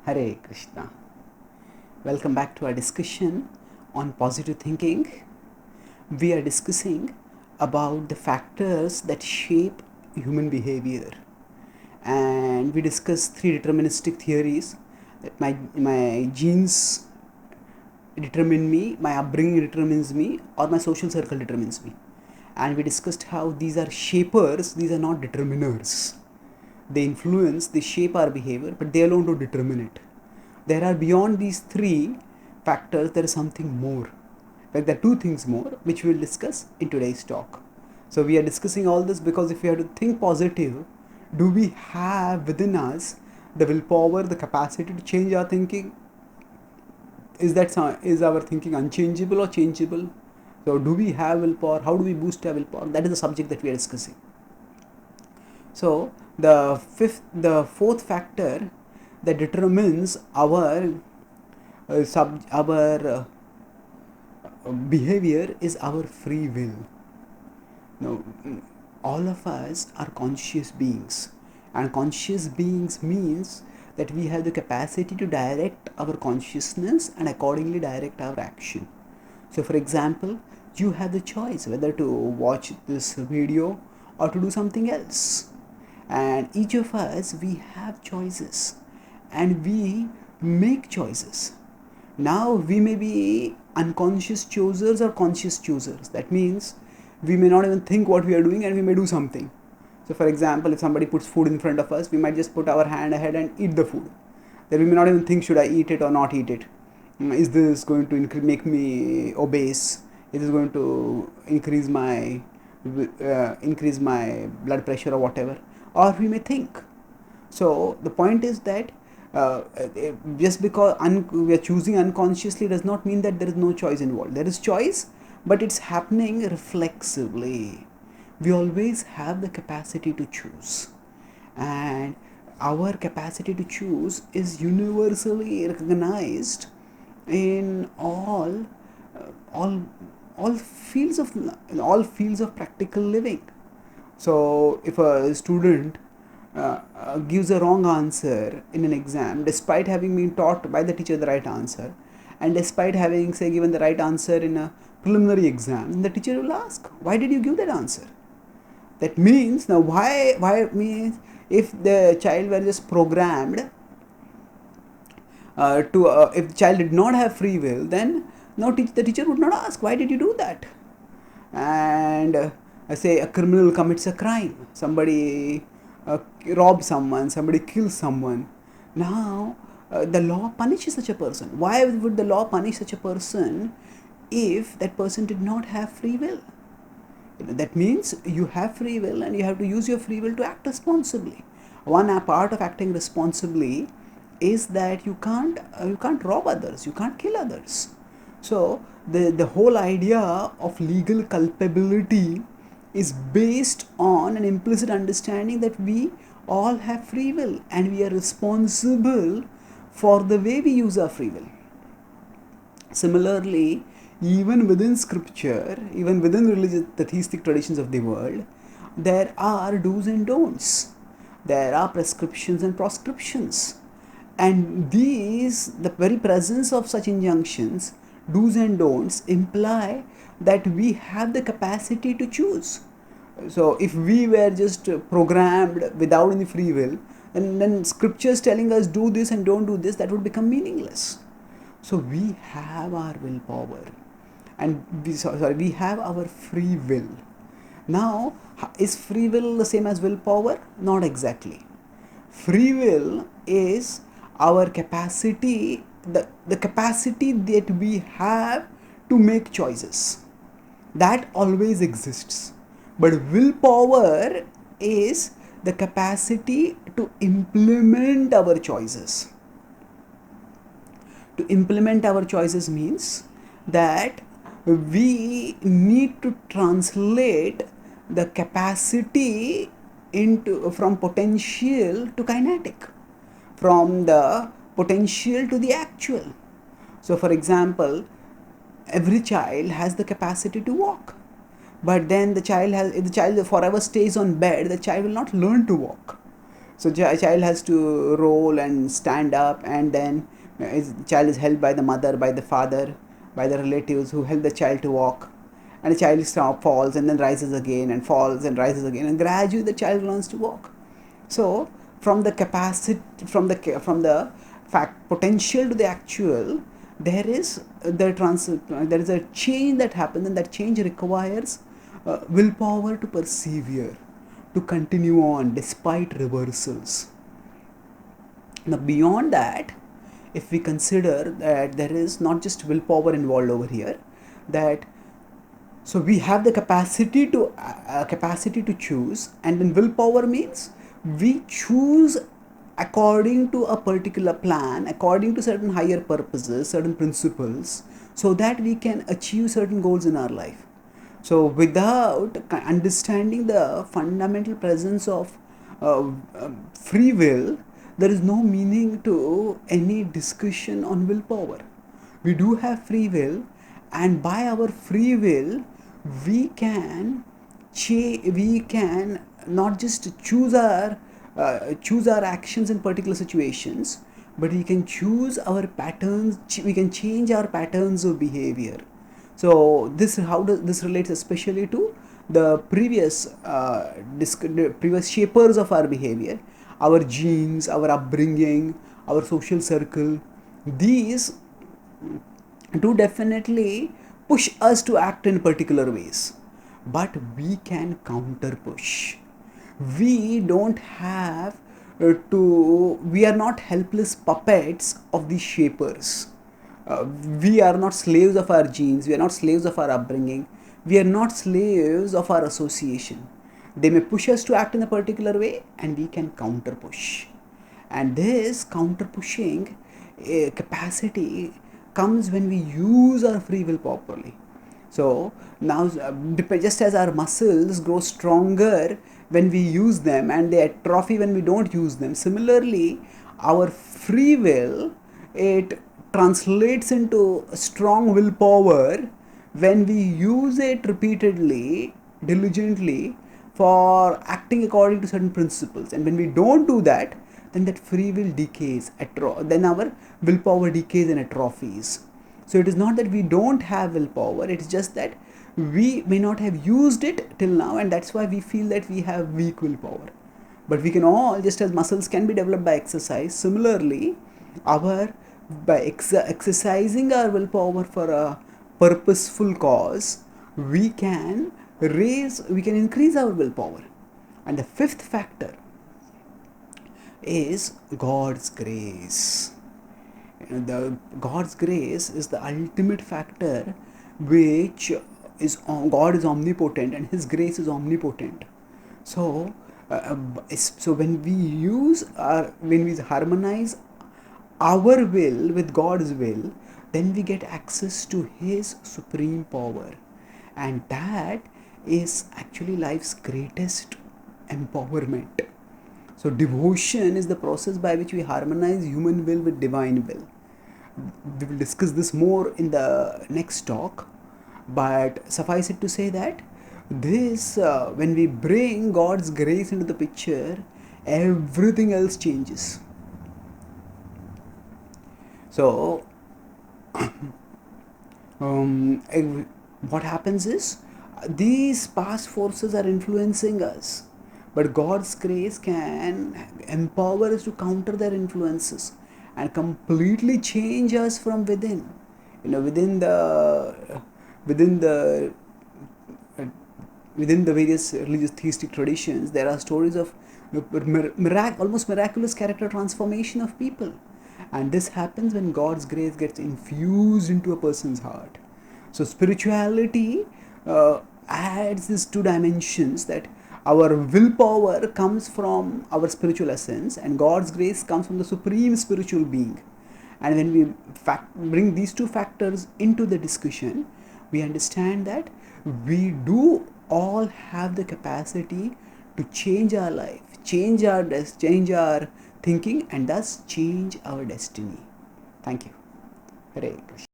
Hare Krishna. Welcome back to our discussion on positive thinking. We are discussing about the factors that shape human behavior, and we discussed three deterministic theories that my genes determine me, my upbringing determines me, or my social circle determines me. And we discussed how these are shapers, these are not determiners. They influence, they shape our behavior, but they alone don't determine it. There are beyond these three factors, there is something more. In fact, there are two things more which we will discuss in today's talk. So we are discussing all this because if we have to think positive, do we have within us the willpower, the capacity to change our thinking? Is our thinking unchangeable or changeable? So do we have willpower? How do we boost our willpower? That is the subject that we are discussing. So the fourth factor that determines our behavior is our free will. Now, all of us are conscious beings, and conscious beings means that we have the capacity to direct our consciousness and accordingly direct our action. So for example, you have the choice whether to watch this video or to do something else, and each of us, we have choices and we make choices. Now we may be unconscious choosers or conscious choosers. That means we may not even think what we are doing and we may do something. So for example, if somebody puts food in front of us, we might just put our hand ahead and eat the food. Then we may not even think, should I eat it or not eat it? Is this going to make me obese? Is this going to increase my blood pressure or whatever? Or we may think. So the point is that just because we are choosing unconsciously does not mean that there is no choice involved. There is choice, but it's happening reflexively. We always have the capacity to choose, and our capacity to choose is universally recognized in all fields of practical living. So if a student gives a wrong answer in an exam, despite having been taught by the teacher the right answer, and despite having, say, given the right answer in a preliminary exam, the teacher will ask, why did you give that answer? That means, now why means, if the child were just programmed if the child did not have free will, then the teacher would not ask, why did you do that? And say a criminal commits a crime, somebody robs someone, somebody kills someone. Now the law punishes such a person. Why would the law punish such a person if that person did not have free will? That means you have free will and you have to use your free will to act responsibly. One part of acting responsibly is that you can't rob others, you can't kill others. So the whole idea of legal culpability is based on an implicit understanding that we all have free will and we are responsible for the way we use our free will. Similarly, even within scripture, even within the theistic traditions of the world, there are do's and don'ts. There are prescriptions and proscriptions. And the very presence of such injunctions, do's and don'ts, imply that we have the capacity to choose. So if we were just programmed without any free will, and then scriptures telling us do this and don't do this, that would become meaningless. So we have our willpower, and we have our free will. Now, is free will the same as willpower? Not exactly. Free will is our capacity, the capacity that we have to make choices. That always exists. But willpower is the capacity to implement our choices. To implement our choices means that we need to translate the capacity from potential to kinetic, from the potential to the actual. So for example, every child has the capacity to walk, but then if the child forever stays on bed, the child will not learn to walk. So a child has to roll and stand up, and then child is held by the mother, by the father, by the relatives who help the child to walk. And the child falls and then rises again, and falls and rises again, and gradually the child learns to walk. So from the capacity, from the fact potential to the actual, there is there is a change that happens, and that change requires willpower to persevere, to continue on despite reversals. Now, beyond that, if we consider that there is not just willpower involved over here, that so we have the capacity to choose, and then willpower means we choose according to a particular plan, according to certain higher purposes, certain principles, so that we can achieve certain goals in our life. So without understanding the fundamental presence of free will, there is no meaning to any discussion on willpower. We do have free will, and by our free will, we can not just choose our actions in particular situations, but we can choose our patterns. We can change our patterns of behavior. So how does this relates especially to the previous shapers of our behavior, our genes, our upbringing, our social circle. These do definitely push us to act in particular ways, but we can counter push. We don't have we are not helpless puppets of these shapers. We are not slaves of our genes, we are not slaves of our upbringing, we are not slaves of our association. They may push us to act in a particular way, and we can counter push. And this counter pushing capacity comes when we use our free will properly. So now, just as our muscles grow stronger when we use them, and they atrophy when we don't use them, similarly, our free will, it translates into strong willpower when we use it repeatedly, diligently, for acting according to certain principles. And when we don't do that, then that free will decays, then our willpower decays and atrophies. So it is not that we don't have willpower, it's just that we may not have used it till now, and that's why we feel that we have weak willpower. But we can all, just as muscles can be developed by exercise, similarly, by exercising our willpower for a purposeful cause, we can increase our willpower. And the fifth factor is God's grace. The God's grace is the ultimate factor, which is God is omnipotent and His grace is omnipotent. So when we harmonize our will with God's will, then we get access to His supreme power, and that is actually life's greatest empowerment. So devotion is the process by which we harmonize human will with divine will. We will discuss this more in the next talk, but suffice it to say that when we bring God's grace into the picture, everything else changes. So what happens is, these past forces are influencing us, but God's grace can empower us to counter their influences and completely change us from within. Within the various religious theistic traditions, there are stories of almost miraculous character transformation of people, and this happens when God's grace gets infused into a person's heart. So spirituality adds these two dimensions, that our willpower comes from our spiritual essence, and God's grace comes from the supreme spiritual being. And when we bring these two factors into the discussion, we understand that we do all have the capacity to change our life, change our thinking, and thus change our destiny. Thank you. Hare Krishna.